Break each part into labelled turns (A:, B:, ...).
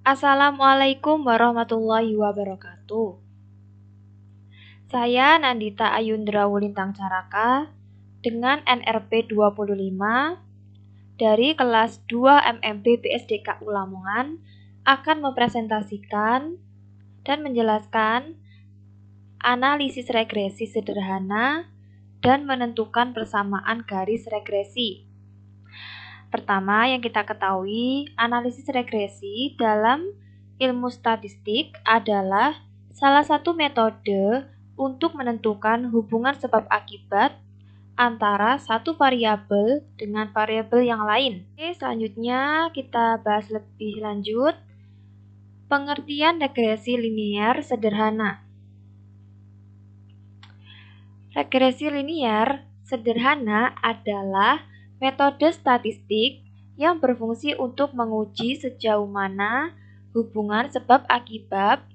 A: Assalamualaikum warahmatullahi wabarakatuh. Saya Nandita Ayundra Wulintang Caraka dengan NRP 25 dari kelas 2 MMB BSDK Lamongan akan mempresentasikan dan menjelaskan analisis regresi sederhana dan menentukan persamaan garis regresi. Pertama, yang kita ketahui, analisis regresi dalam ilmu statistik adalah salah satu metode untuk menentukan hubungan sebab akibat antara satu variabel dengan variabel yang lain. Oke, selanjutnya kita bahas lebih lanjut pengertian regresi linier sederhana. Regresi linier sederhana adalah metode statistik yang berfungsi untuk menguji sejauh mana hubungan sebab akibat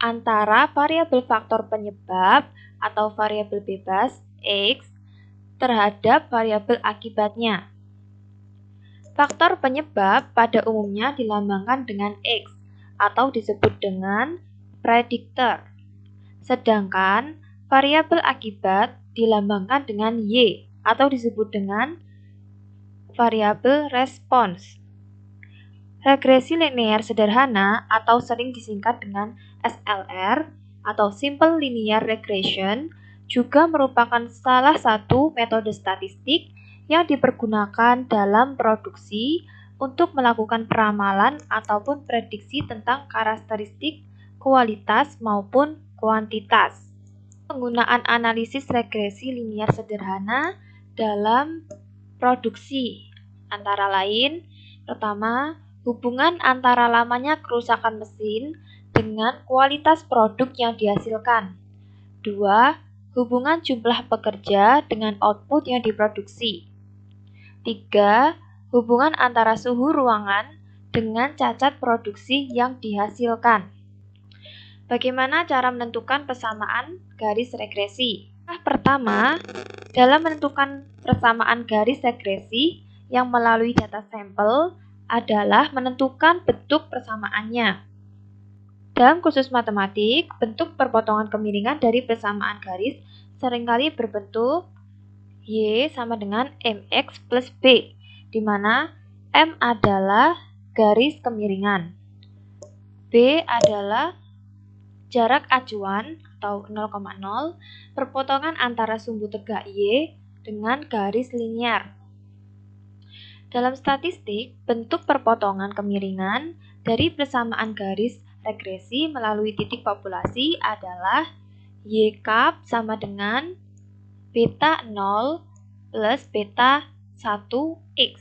A: antara variabel faktor penyebab atau variabel bebas X terhadap variabel akibatnya. Faktor penyebab pada umumnya dilambangkan dengan X atau disebut dengan prediktor. Sedangkan variabel akibat dilambangkan dengan Y atau disebut dengan variabel respons. Regresi linear sederhana atau sering disingkat dengan SLR atau Simple Linear Regression juga merupakan salah satu metode statistik yang dipergunakan dalam produksi untuk melakukan peramalan ataupun prediksi tentang karakteristik kualitas maupun kuantitas. Penggunaan analisis regresi linear sederhana dalam produksi antara lain, pertama, hubungan antara lamanya kerusakan mesin dengan kualitas produk yang dihasilkan. 2. Hubungan jumlah pekerja dengan output yang diproduksi. 3. Hubungan antara suhu ruangan dengan cacat produksi yang dihasilkan. Bagaimana cara menentukan persamaan garis regresi? Pertama, dalam menentukan persamaan garis regresi yang melalui data sampel adalah menentukan bentuk persamaannya. Dalam kursus matematik, bentuk perpotongan kemiringan dari persamaan garis seringkali berbentuk Y sama dengan MX plus B, di mana M adalah garis kemiringan, B adalah jarak acuan atau 0,0 perpotongan antara sumbu tegak Y dengan garis linear. Dalam statistik, bentuk perpotongan kemiringan dari persamaan garis regresi melalui titik populasi adalah Y cup sama dengan beta 0 plus beta 1X.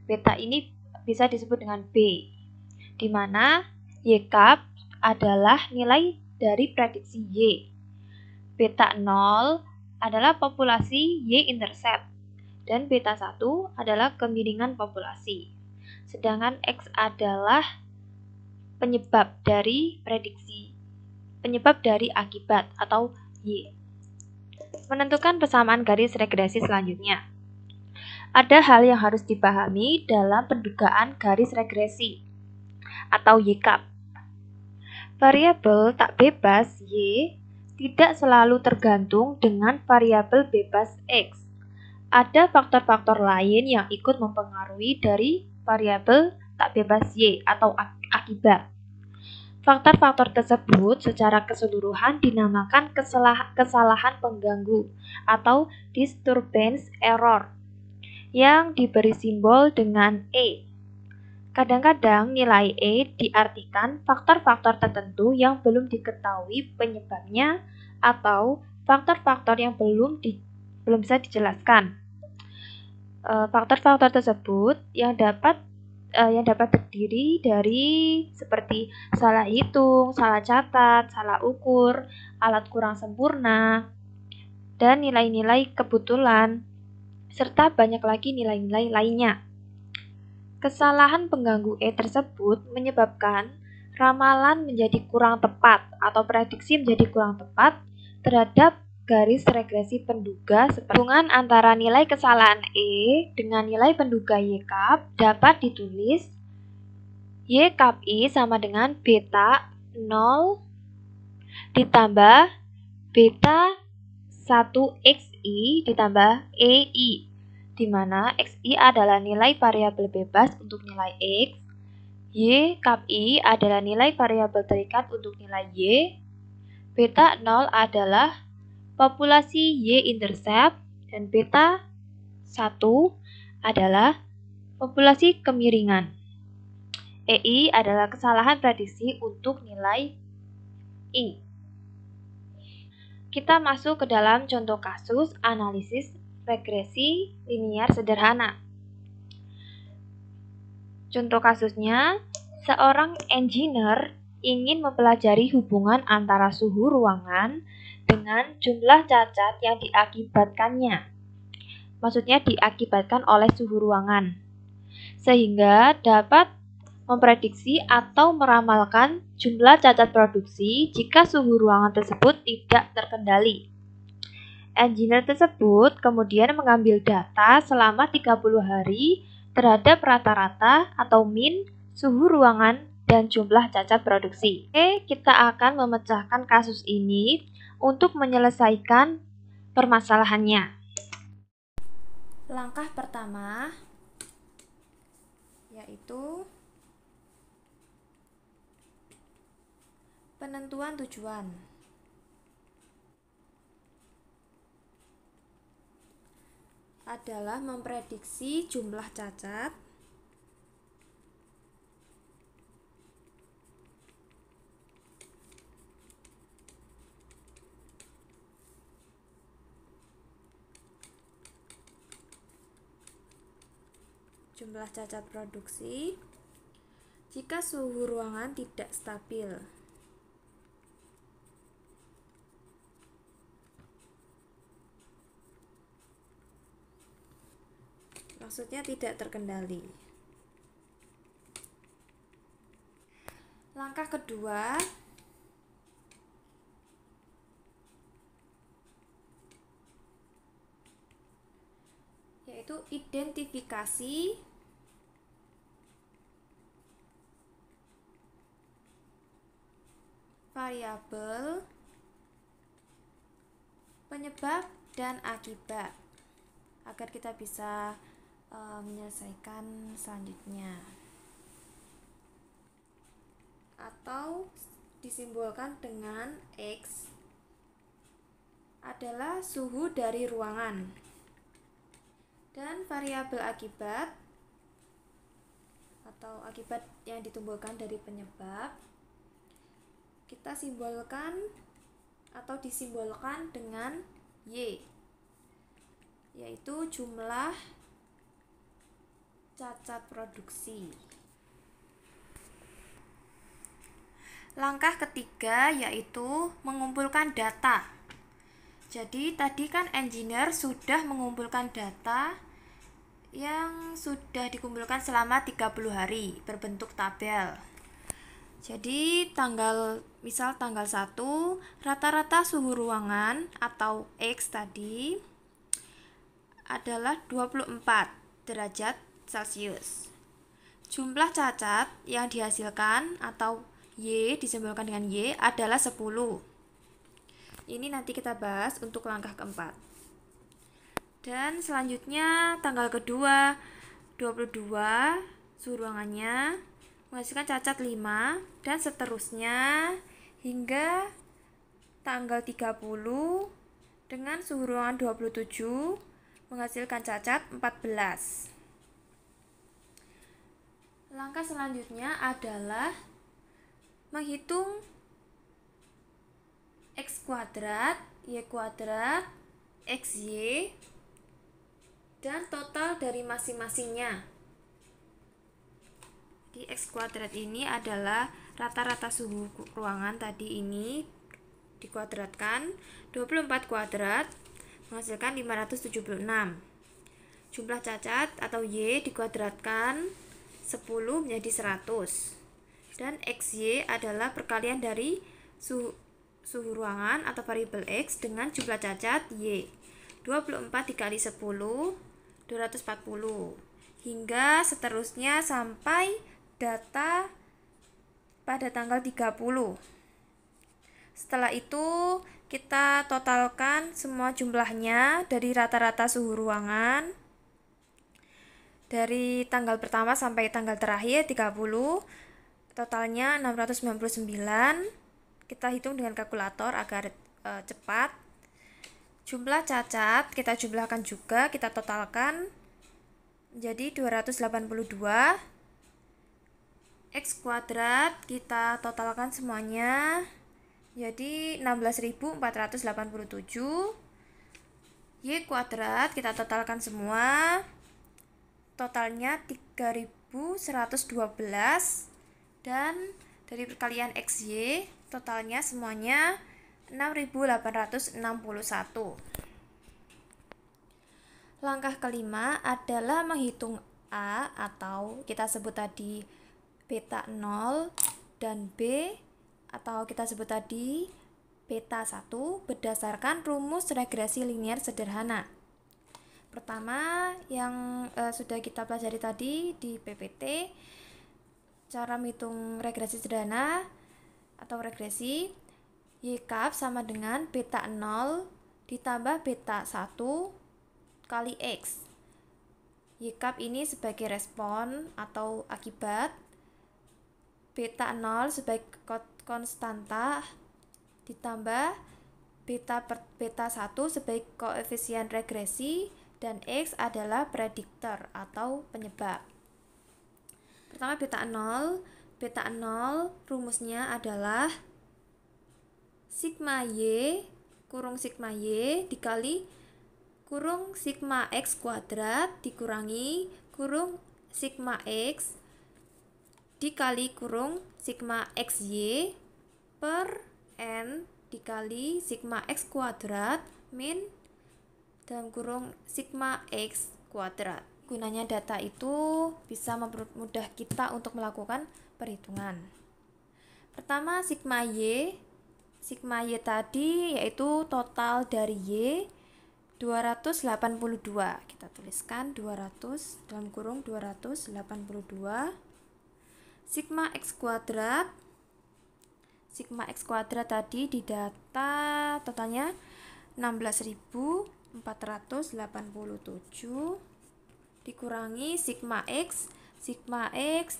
A: Beta ini bisa disebut dengan B, di mana Y cup adalah nilai dari prediksi Y. Beta 0 adalah populasi Y-intercept dan beta 1 adalah kemiringan populasi. Sedangkan X adalah penyebab dari prediksi, penyebab dari akibat atau Y. Menentukan persamaan garis regresi selanjutnya. Ada hal yang harus dipahami dalam pendugaan garis regresi atau Y-cup. Variabel tak bebas Y tidak selalu tergantung dengan variabel bebas X. Ada faktor-faktor lain yang ikut mempengaruhi dari variabel tak bebas Y atau akibat. Faktor-faktor tersebut secara keseluruhan dinamakan kesalahan pengganggu atau disturbance error yang diberi simbol dengan E. Kadang-kadang nilai E diartikan faktor-faktor tertentu yang belum diketahui penyebabnya atau faktor-faktor yang belum bisa dijelaskan. Faktor-faktor tersebut yang dapat terdiri dari seperti salah hitung, salah catat, salah ukur, alat kurang sempurna, dan nilai-nilai kebetulan, serta banyak lagi nilai-nilai lainnya. Kesalahan pengganggu E tersebut menyebabkan ramalan menjadi kurang tepat atau prediksi menjadi kurang tepat terhadap garis regresi penduga. Hubungan antara nilai kesalahan E dengan nilai penduga Y cup dapat ditulis Y kap I sama dengan beta 0 ditambah beta 1xi ditambah EI, di mana xi adalah nilai variabel bebas untuk nilai x, y kap I adalah nilai variabel terikat untuk nilai y, beta 0 adalah populasi y-intercept, dan beta 1 adalah populasi kemiringan. EI adalah kesalahan prediksi untuk nilai I. Kita masuk ke dalam contoh kasus analisis regresi linier sederhana. Contoh kasusnya, seorang engineer ingin mempelajari hubungan antara suhu ruangan dengan jumlah cacat yang diakibatkannya. Maksudnya diakibatkan oleh suhu ruangan, sehingga dapat memprediksi atau meramalkan jumlah cacat produksi jika suhu ruangan tersebut tidak terkendali. Engineer tersebut kemudian mengambil data selama 30 hari terhadap rata-rata atau min suhu ruangan dan jumlah cacat produksi. Oke, kita akan memecahkan kasus ini untuk menyelesaikan permasalahannya. Langkah pertama yaitu penentuan tujuan. Adalah memprediksi jumlah cacat produksi jika suhu ruangan tidak stabil. Maksudnya tidak terkendali. Langkah kedua, yaitu identifikasi variabel penyebab dan akibat agar kita bisa menyelesaikan selanjutnya, atau disimbolkan dengan X adalah suhu dari ruangan, dan variabel akibat atau akibat yang ditimbulkan dari penyebab kita simbolkan atau disimbolkan dengan Y, yaitu jumlah cacat produksi. Langkah ketiga yaitu mengumpulkan data. Jadi tadi kan engineer sudah mengumpulkan data yang sudah dikumpulkan selama 30 hari berbentuk tabel. Jadi misal tanggal 1 rata-rata suhu ruangan atau X tadi adalah 24 derajat Celcius. Jumlah cacat yang dihasilkan atau Y disimbolkan dengan Y adalah 10. Ini nanti kita bahas untuk langkah keempat. Dan selanjutnya tanggal kedua 22 suhu ruangannya menghasilkan cacat 5 dan seterusnya hingga tanggal 30 dengan suhu ruangan 27 menghasilkan cacat 14. Langkah selanjutnya adalah menghitung X kuadrat, Y kuadrat, XY, dan total dari masing-masingnya. Di X kuadrat ini adalah rata-rata suhu ruangan tadi ini dikuadratkan, 24 kuadrat menghasilkan 576. Jumlah cacat atau Y dikuadratkan 10 menjadi 100. Dan XY adalah perkalian dari suhu ruangan atau variabel X dengan jumlah cacat Y. 24 dikali 10, 240. Hingga seterusnya sampai data pada tanggal 30. Setelah itu kita totalkan semua jumlahnya dari rata-rata suhu ruangan dari tanggal pertama sampai tanggal terakhir 30, totalnya 699. Kita hitung dengan kalkulator agar cepat. Jumlah cacat kita jumlahkan juga, kita totalkan jadi 282. X kuadrat kita totalkan semuanya jadi 16.487. Y kuadrat kita totalkan semua, totalnya 3.112. Dan dari perkalian XY totalnya semuanya 6.861. Langkah kelima adalah menghitung A atau kita sebut tadi beta 0 dan B atau kita sebut tadi beta 1 berdasarkan rumus regresi linear sederhana. Pertama yang sudah kita pelajari tadi di PPT, cara menghitung regresi sederhana atau regresi, Y cup sama dengan beta 0 ditambah beta 1 kali X. Y cup ini sebagai respon atau akibat, beta 0 sebagai konstanta ditambah beta 1 sebagai koefisien regresi dan X adalah prediktor atau penyebab. Pertama beta 0 rumusnya adalah sigma Y kurung sigma Y dikali kurung sigma X kuadrat dikurangi kurung sigma X dikali kurung sigma XY per N dikali sigma X kuadrat min dalam kurung sigma X kuadrat. Gunanya data itu bisa mempermudah kita untuk melakukan perhitungan. Pertama sigma Y tadi yaitu total dari Y 282. Kita tuliskan 200 dalam kurung 282. Sigma X kuadrat tadi di data totalnya 16.487 dikurangi sigma X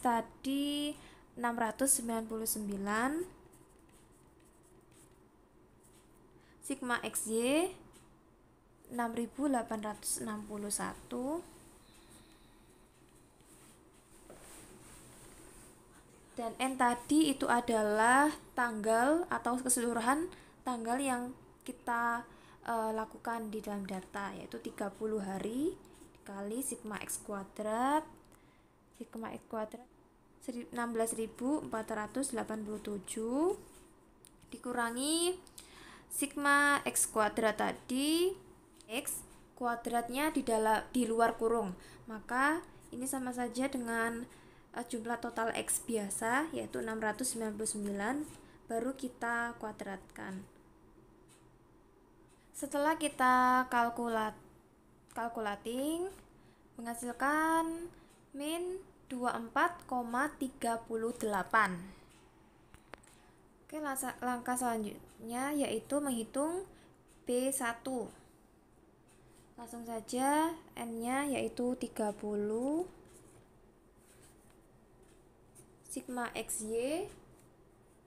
A: tadi 699, sigma XY 6.861, dan N tadi itu adalah tanggal atau keseluruhan tanggal yang kita lakukan di dalam data, yaitu 30 hari dikali sigma X kuadrat 16.487 dikurangi sigma X kuadrat tadi, X kuadratnya di luar kurung, maka ini sama saja dengan jumlah total X biasa yaitu 699 baru kita kuadratkan. Setelah kita calculating menghasilkan min 24,38. Oke, langkah selanjutnya yaitu menghitung B1. Langsung saja N-nya yaitu 30, sigma XY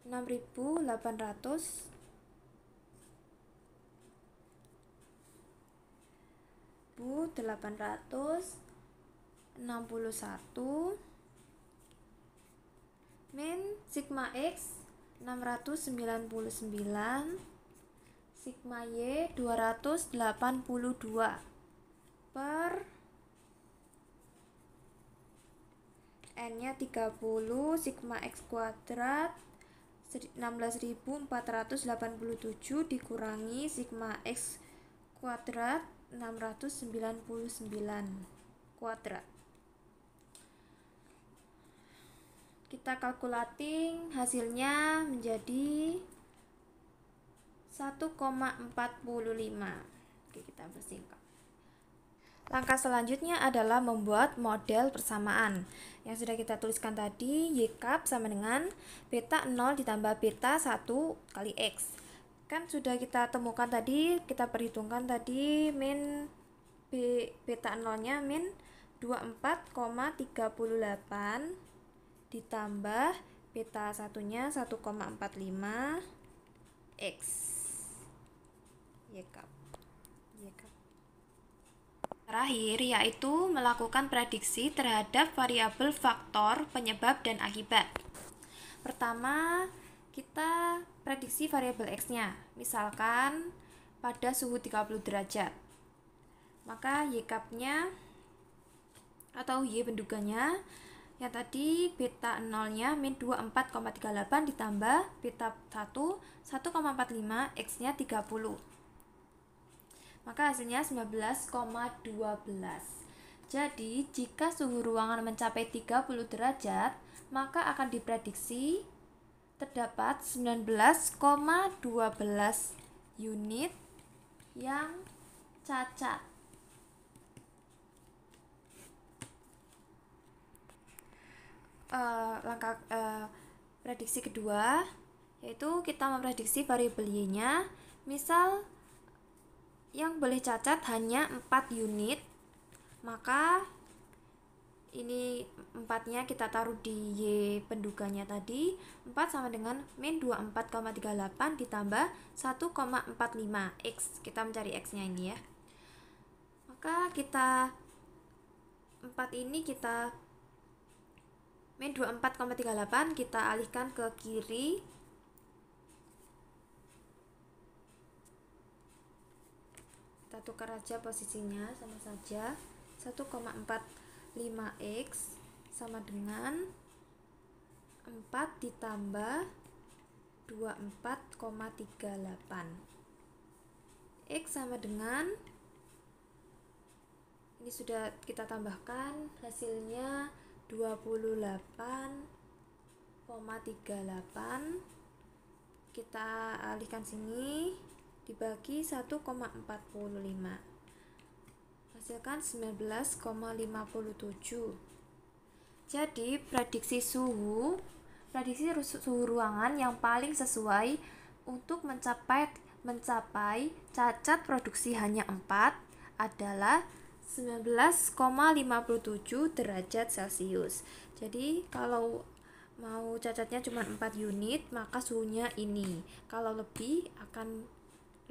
A: 6.861 min sigma X 699, sigma Y 282 per N-nya 30, sigma X kuadrat 16.487 dikurangi sigma X kuadrat 699 kuadrat. Kita calculating hasilnya menjadi 1,45. Oke, kita bersingkat. Langkah selanjutnya adalah membuat model persamaan. Yang sudah kita tuliskan tadi, Y-cup sama dengan beta 0 ditambah beta 1 kali X. Kan sudah kita temukan tadi, kita perhitungkan tadi min beta 0-nya min 24,38 ditambah beta 1-nya 1,45 X. Y-cup. Terakhir, yaitu melakukan prediksi terhadap variabel faktor, penyebab, dan akibat. Pertama, kita prediksi variabel X-nya. Misalkan pada suhu 30 derajat. Maka Y-cup-nya atau Y bendukannya yang tadi beta 0-nya min 24,38 ditambah beta 1 1,45, X-nya 30. Maka hasilnya 19,12. Jadi, jika suhu ruangan mencapai 30 derajat, maka akan diprediksi terdapat 19,12 unit yang cacat. Langkah prediksi kedua yaitu kita memprediksi variabel Y-nya. Misal yang boleh cacat hanya 4 unit, maka ini 4-nya kita taruh di Y penduganya tadi. 4 sama dengan min 24,38 ditambah 1,45 X. Kita mencari X-nya ini ya. Maka kita 4 ini kita min 24,38 kita alihkan ke kiri. Kita tukar aja posisinya, sama saja. 1,45 X sama dengan 4 ditambah 24,38. X sama dengan, ini sudah kita tambahkan, hasilnya 28,38. Kita alihkan sini, dibagi 1,45, hasilkan 19,57. Jadi prediksi suhu ruangan yang paling sesuai untuk mencapai cacat produksi hanya 4 adalah 19,57 derajat Celcius. Jadi kalau mau cacatnya cuma 4 unit, maka suhunya ini. Kalau lebih akan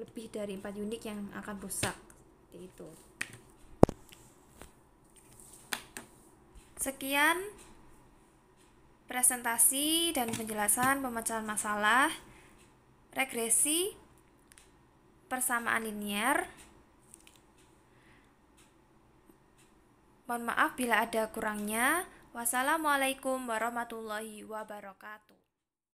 A: lebih dari 4 unit yang akan rusak. Seperti itu. Sekian presentasi dan penjelasan pemecahan masalah regresi persamaan linier. Mohon maaf bila ada kurangnya. Wassalamualaikum warahmatullahi wabarakatuh.